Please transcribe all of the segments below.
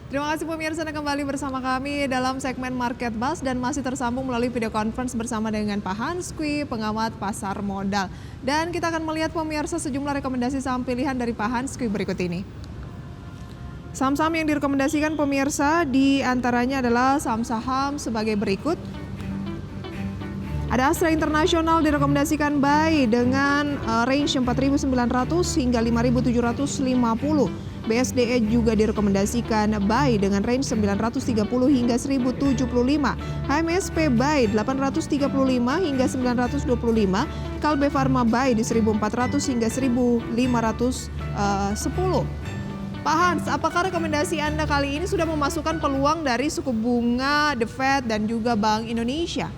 Terima kasih pemirsa Anda kembali bersama kami dalam segmen Market Buzz dan masih tersambung melalui video conference bersama dengan Pak Hans Kui, pengamat pasar modal. Dan kita akan melihat pemirsa sejumlah rekomendasi saham pilihan dari Pak Hans Kui berikut ini. Saham-saham yang direkomendasikan pemirsa di antaranya adalah saham-saham sebagai berikut. Ada Astra Internasional direkomendasikan buy dengan range 4.900 hingga 5.750. BSDE juga direkomendasikan buy dengan range 930 hingga 1075. HMSP buy 835 hingga 925. Kalbe Farma buy di 1400 hingga 1510. Pak Hans, apakah rekomendasi Anda kali ini sudah memasukkan peluang dari suku bunga The Fed dan juga Bank Indonesia?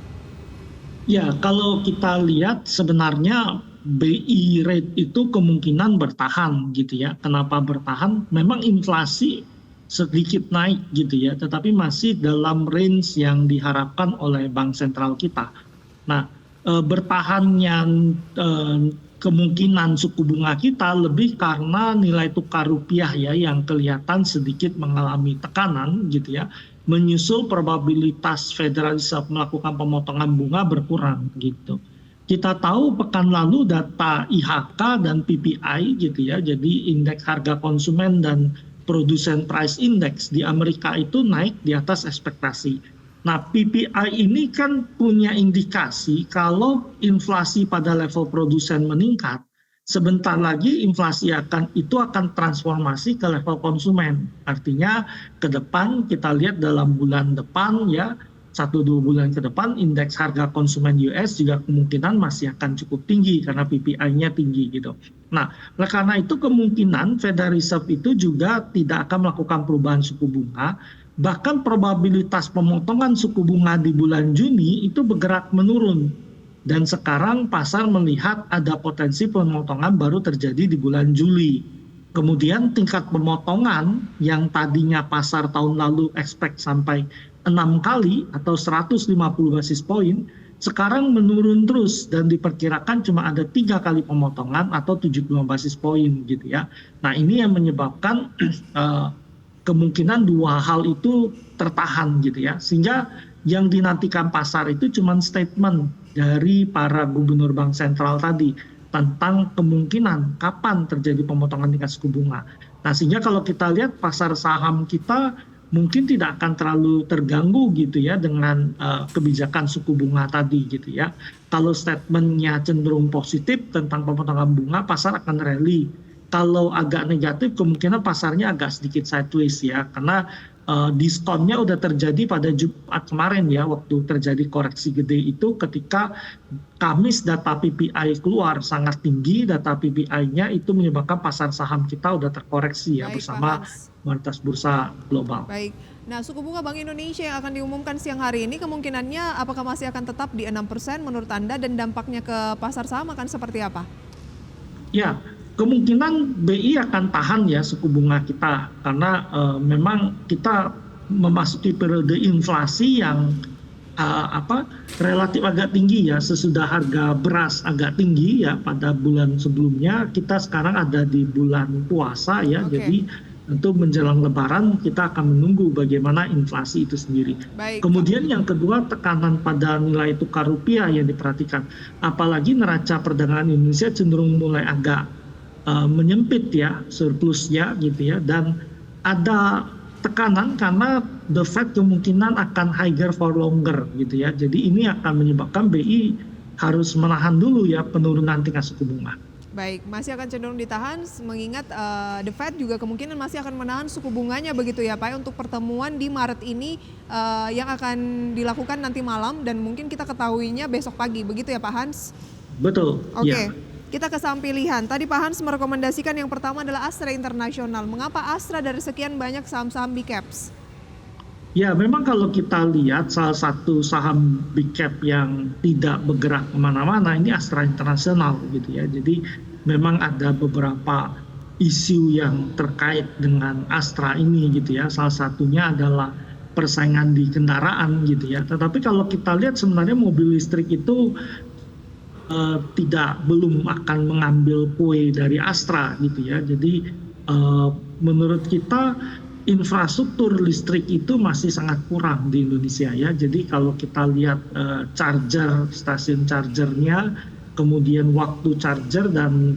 Ya, kalau kita lihat sebenarnya BI rate itu kemungkinan bertahan gitu ya. Kenapa bertahan? Memang inflasi sedikit naik gitu ya, tetapi masih dalam range yang diharapkan oleh bank sentral kita. Nah, bertahannya kemungkinan suku bunga kita lebih karena nilai tukar rupiah ya yang kelihatan sedikit mengalami tekanan gitu ya, menyusul probabilitas Federal Reserve melakukan pemotongan bunga berkurang gitu. Kita tahu pekan lalu data IHK dan PPI gitu ya, jadi indeks harga konsumen dan produsen price index di Amerika itu naik di atas ekspektasi. Nah, PPI ini kan punya indikasi kalau inflasi pada level produsen meningkat, sebentar lagi inflasi itu akan transformasi ke level konsumen. Artinya ke depan kita lihat dalam bulan depan ya, 1-2 bulan ke depan indeks harga konsumen US juga kemungkinan masih akan cukup tinggi karena PPI-nya tinggi gitu. Nah, karena itu kemungkinan Federal Reserve itu juga tidak akan melakukan perubahan suku bunga. Bahkan probabilitas pemotongan suku bunga di bulan Juni itu bergerak menurun. Dan sekarang pasar melihat ada potensi pemotongan baru terjadi di bulan Juli. Kemudian tingkat pemotongan yang tadinya pasar tahun lalu expect sampai 6 kali atau 150 basis poin, sekarang menurun terus dan diperkirakan cuma ada 3 kali pemotongan atau 75 basis poin gitu ya. Nah, ini yang menyebabkan kemungkinan dua hal itu tertahan gitu ya. Sehingga yang dinantikan pasar itu cuma statement dari para gubernur bank sentral tadi tentang kemungkinan kapan terjadi pemotongan tingkat suku bunga. Nah, sehingga kalau kita lihat pasar saham kita mungkin tidak akan terlalu terganggu gitu ya dengan kebijakan suku bunga tadi gitu ya. Kalau statementnya cenderung positif tentang pemotongan bunga, pasar akan rally. Kalau agak negatif, kemungkinan pasarnya agak sedikit sideways ya, karena diskonnya udah terjadi pada Jumat kemarin ya, waktu terjadi koreksi gede itu ketika Kamis data PPI keluar sangat tinggi, data PPI-nya itu menyebabkan pasar saham kita udah terkoreksi ya. Baik, bersama mayoritas bursa global. Baik, nah suku bunga Bank Indonesia yang akan diumumkan siang hari ini kemungkinannya apakah masih akan tetap di 6% menurut Anda dan dampaknya ke pasar saham akan seperti apa? Ya, kemungkinan BI akan tahan ya suku bunga kita karena memang kita memasuki periode inflasi yang relatif agak tinggi ya, sesudah harga beras agak tinggi ya pada bulan sebelumnya, kita sekarang ada di bulan puasa ya. Jadi tentu menjelang lebaran kita akan menunggu bagaimana inflasi itu sendiri. Baik. Kemudian yang kedua, tekanan pada nilai tukar rupiah yang diperhatikan, apalagi neraca perdagangan Indonesia cenderung mulai agak menyempit ya surplusnya gitu ya, dan ada tekanan karena The Fed kemungkinan akan higher for longer gitu ya. Jadi ini akan menyebabkan BI harus menahan dulu ya penurunan tingkat suku bunga. Baik, masih akan cenderung ditahan mengingat The Fed juga kemungkinan masih akan menahan suku bunganya begitu ya Pak untuk pertemuan di Maret ini yang akan dilakukan nanti malam dan mungkin kita ketahuinya besok pagi begitu ya Pak Hans? Betul. Oke. Ya. Kita ke saham pilihan. Tadi Pak Hans merekomendasikan yang pertama adalah Astra Internasional. Mengapa Astra dari sekian banyak saham-saham big caps? Ya, memang kalau kita lihat salah satu saham big cap yang tidak bergerak kemana-mana ini Astra Internasional gitu ya. Jadi memang ada beberapa isu yang terkait dengan Astra ini gitu ya. Salah satunya adalah persaingan di kendaraan gitu ya. Tetapi kalau kita lihat sebenarnya mobil listrik itu belum akan mengambil kue dari Astra gitu ya. Jadi menurut kita infrastruktur listrik itu masih sangat kurang di Indonesia ya. Jadi kalau kita lihat stasiun chargernya, kemudian waktu charger dan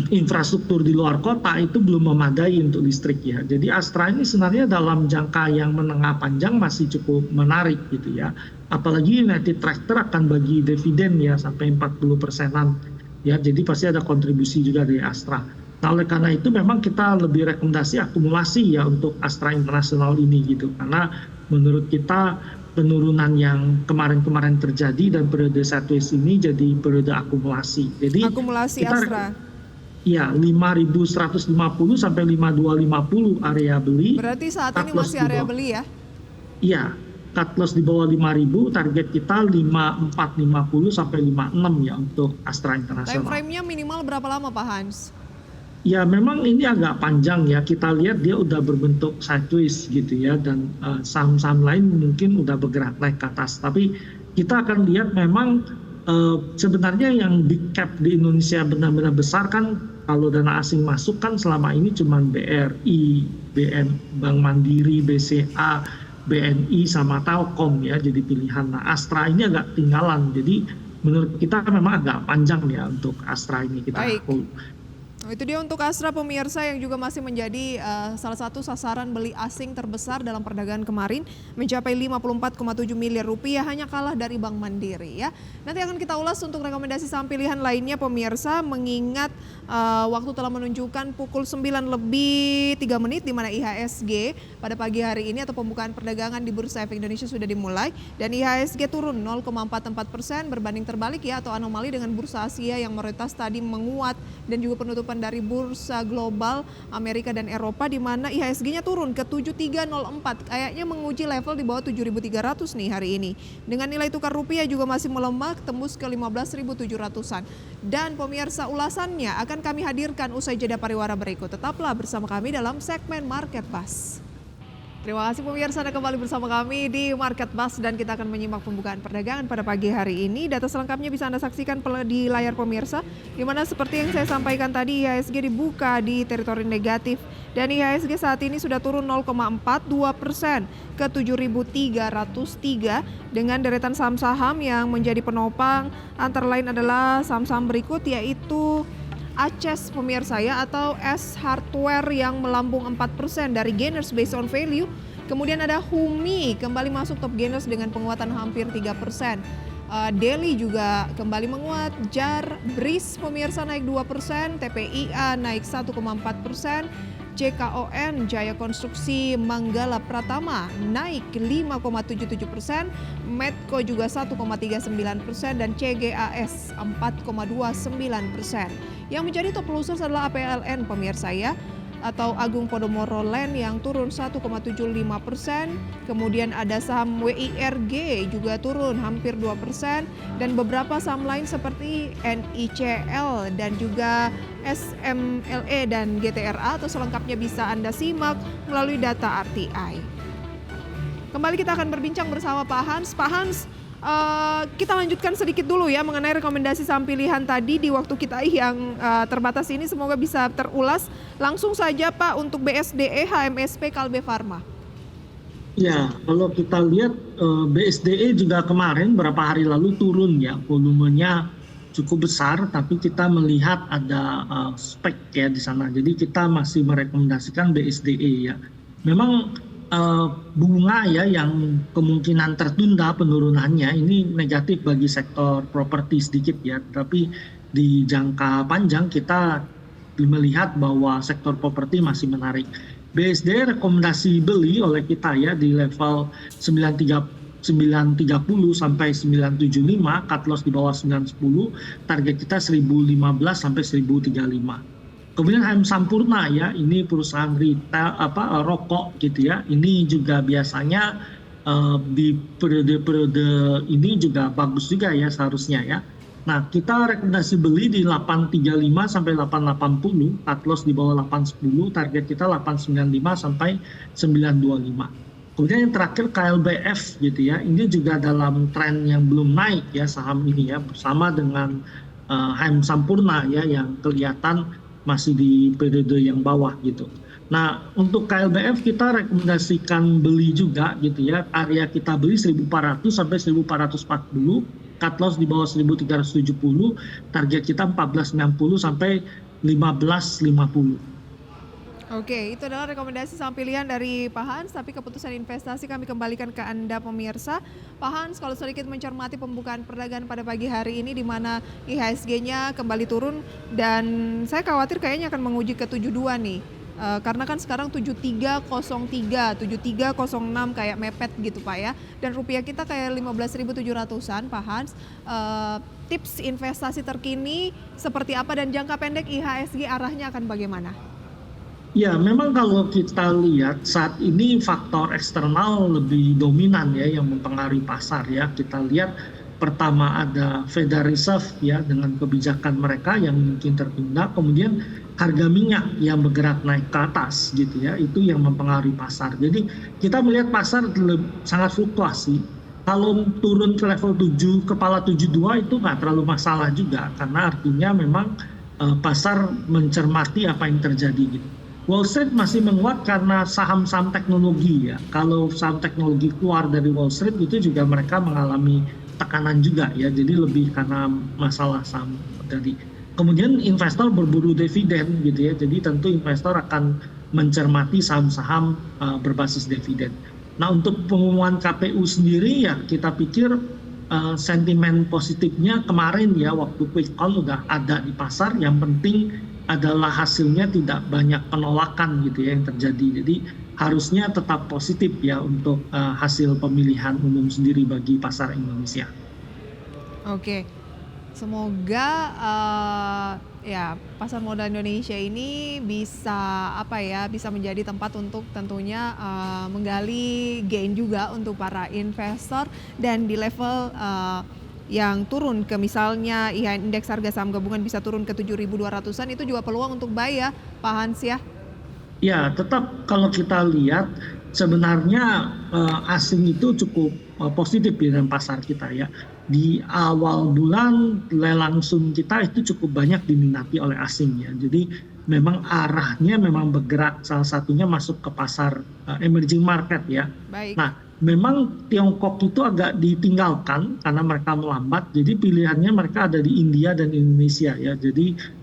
infrastruktur di luar kota itu belum memadai untuk listrik ya. Jadi Astra ini sebenarnya dalam jangka yang menengah panjang masih cukup menarik gitu ya. Apalagi United Tractor akan bagi dividen ya sampai 40%-an ya. Jadi pasti ada kontribusi juga dari Astra. Nah oleh karena itu memang kita lebih rekomendasi akumulasi ya untuk Astra International ini gitu. Karena menurut kita penurunan yang kemarin-kemarin terjadi dan periode sideways ini jadi periode akumulasi. Jadi Akumulasi kita Astra. ya 5.150 sampai 5.250 area beli. Berarti saat Cut ini loss masih di area bawah. beli ya? Iya, cut loss di bawah 5.000, target kita 5.450 sampai 56 ya untuk Astra Time International. frame-nya minimal berapa lama Pak Hans? Ya memang ini agak panjang ya, kita lihat dia udah berbentuk sideways gitu ya, dan saham-saham lain mungkin udah bergerak naik ke atas. Tapi kita akan lihat memang sebenarnya yang big cap di Indonesia benar-benar besar kan, kalau dana asing masuk kan selama ini cuma BRI, Bank Mandiri, BCA, BNI sama Telkom ya jadi pilihan. Nah Astra ini agak tinggalan, jadi menurut kita memang agak panjang ya untuk Astra ini kita Baik. hold. Nah, itu dia untuk Astra pemirsa yang juga masih menjadi salah satu sasaran beli asing terbesar dalam perdagangan kemarin, mencapai 54,7 miliar rupiah, hanya kalah dari Bank Mandiri ya. Nanti akan kita ulas untuk rekomendasi saham pilihan lainnya pemirsa, mengingat waktu telah menunjukkan pukul 9:03 di mana IHSG pada pagi hari ini atau pembukaan perdagangan di Bursa Efek Indonesia sudah dimulai, dan IHSG turun 0,44% berbanding terbalik ya, atau anomali dengan Bursa Asia yang mayoritas tadi menguat, dan juga penutupan dari bursa global Amerika dan Eropa di mana IHSG-nya turun ke 7304, kayaknya menguji level di bawah 7.300 nih hari ini. Dengan nilai tukar rupiah juga masih melemah tembus ke 15.700-an. Dan pemirsa, ulasannya akan kami hadirkan usai jeda pariwara berikut. Tetaplah bersama kami dalam segmen Market Pass. Terima kasih pemirsa, Anda kembali bersama kami di Market Pass dan kita akan menyimak pembukaan perdagangan pada pagi hari ini. Data selengkapnya bisa Anda saksikan di layar pemirsa, di mana seperti yang saya sampaikan tadi IHSG dibuka di teritori negatif dan IHSG saat ini sudah turun 0,42% ke 7.303 dengan deretan saham-saham yang menjadi penopang antara lain adalah saham-saham berikut, yaitu Aces pemirsa ya, atau S Hardware yang melambung 4% dari gainers based on value. Kemudian ada Humi kembali masuk top gainers dengan penguatan hampir 3%. Deli juga kembali menguat. JAR, BRIS pemirsa naik 2%, TPIA naik 1,4%, JKON Jaya Konstruksi Manggala Pratama naik 5,77%, Medco juga 1,39% dan CGAS 4,29%. Yang menjadi top losers adalah APLN pemirsa ya, atau Agung Podomoro Land yang turun 1,75%. Kemudian ada saham WIRG juga turun hampir 2%, dan beberapa saham lain seperti NICL dan juga SMLE dan GTRA atau selengkapnya bisa Anda simak melalui data RTI. Kembali kita akan berbincang bersama Pak Hans. Pak Hans, kita lanjutkan sedikit dulu ya mengenai rekomendasi saham pilihan tadi di waktu kita yang terbatas ini, semoga bisa terulas. Langsung saja Pak untuk BSDE, HMSP, Kalbe Farma. Ya, kalau kita lihat BSDE juga kemarin beberapa hari lalu turun ya, volumenya cukup besar, tapi kita melihat ada spek ya di sana. Jadi kita masih merekomendasikan BSDE ya. Memang bunga ya yang kemungkinan tertunda penurunannya ini negatif bagi sektor properti sedikit ya, tapi di jangka panjang kita melihat bahwa sektor properti masih menarik. BSD rekomendasi beli oleh kita ya di level 930 sampai 975, cut loss di bawah 910, target kita 1015 sampai 1035. Kemudian HM Sampurna ya, ini perusahaan retail rokok gitu ya. Ini juga biasanya di periode-periode ini juga bagus juga ya seharusnya ya. Nah, kita rekomendasi beli di 835 sampai 880, cut loss di bawah 810, target kita 895 sampai 925. Kemudian yang terakhir KLBF gitu ya. Ini juga dalam tren yang belum naik ya saham ini ya, bersama dengan HM Sampurna ya yang kelihatan masih di periode yang bawah gitu. Nah, untuk KLBF kita rekomendasikan beli juga gitu ya. Area kita beli 1.400 sampai 1.440, cut loss di bawah 1.370, target kita 14.90 sampai 15.50. Oke, itu adalah rekomendasi saham pilihan dari Pak Hans, tapi keputusan investasi kami kembalikan ke Anda pemirsa. Pak Hans, kalau sedikit mencermati pembukaan perdagangan pada pagi hari ini di mana IHSG-nya kembali turun dan saya khawatir kayaknya akan menguji ke 72 nih. Karena kan sekarang 7303, 7306 kayak mepet gitu Pak ya. Dan rupiah kita kayak 15.700-an Pak Hans. Tips investasi terkini seperti apa dan jangka pendek IHSG arahnya akan bagaimana? Ya, memang kalau kita lihat saat ini faktor eksternal lebih dominan ya yang mempengaruhi pasar ya. Kita lihat pertama ada Federal Reserve ya dengan kebijakan mereka yang mungkin tertunda, kemudian harga minyak yang bergerak naik ke atas gitu ya, itu yang mempengaruhi pasar. Jadi kita melihat pasar sangat fluktuasi. Kalau turun ke level 7, kepala 72 itu nggak terlalu masalah juga karena artinya memang pasar mencermati apa yang terjadi gitu. Wall Street masih menguat karena saham-saham teknologi ya. Kalau saham teknologi keluar dari Wall Street itu juga mereka mengalami tekanan juga ya. Jadi lebih karena masalah saham tadi. Kemudian investor berburu dividen gitu ya. Jadi tentu investor akan mencermati saham-saham berbasis dividen. Nah, untuk pengumuman KPU sendiri ya kita pikir sentimen positifnya kemarin ya waktu quick count udah ada di pasar. Yang penting adalah hasilnya tidak banyak penolakan gitu ya yang terjadi. Jadi harusnya tetap positif ya untuk hasil pemilihan umum sendiri bagi pasar Indonesia. Oke, semoga ya pasar modal Indonesia ini bisa bisa menjadi tempat untuk tentunya menggali gain juga untuk para investor dan di level yang turun ke misalnya indeks harga saham gabungan bisa turun ke 7.200-an itu juga peluang untuk buy ya Pak Hans ya? Ya, tetap kalau kita lihat sebenarnya asing itu cukup positif di dalam pasar kita ya. Di awal bulan lelang sum kita itu cukup banyak diminati oleh asing ya. Jadi memang arahnya memang bergerak salah satunya masuk ke pasar emerging market ya. Baik. Nah, memang Tiongkok itu agak ditinggalkan karena mereka melambat. Jadi pilihannya mereka ada di India dan Indonesia ya. Jadi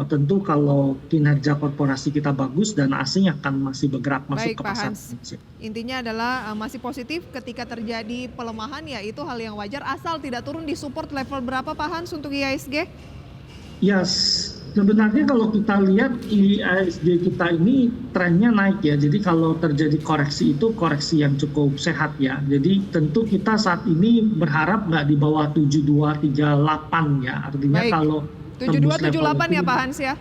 tentu kalau kinerja korporasi kita bagus dan asing akan masih bergerak masuk ke pasar. Intinya adalah masih positif ketika terjadi pelemahan ya itu hal yang wajar asal tidak turun di support level berapa Pak Hans untuk IHSG? Yes, sebenarnya kalau kita lihat IHSG kita ini trennya naik ya. Jadi kalau terjadi koreksi itu koreksi yang cukup sehat ya. Jadi tentu kita saat ini berharap nggak di bawah 7238 ya. Artinya baik. Kalau 7278 ya Pak Hans ya?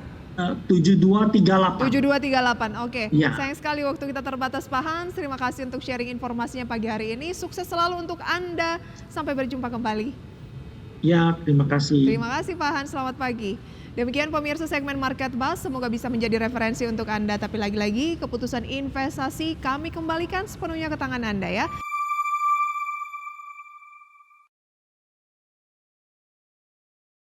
7238. 7238, oke. Ya. Sayang sekali waktu kita terbatas Pak Hans. Terima kasih untuk sharing informasinya pagi hari ini. Sukses selalu untuk Anda. Sampai berjumpa kembali. Ya, terima kasih. Terima kasih Pak Hans, selamat pagi. Demikian pemirsa segmen Market Buzz, semoga bisa menjadi referensi untuk Anda. Tapi lagi-lagi keputusan investasi kami kembalikan sepenuhnya ke tangan Anda ya.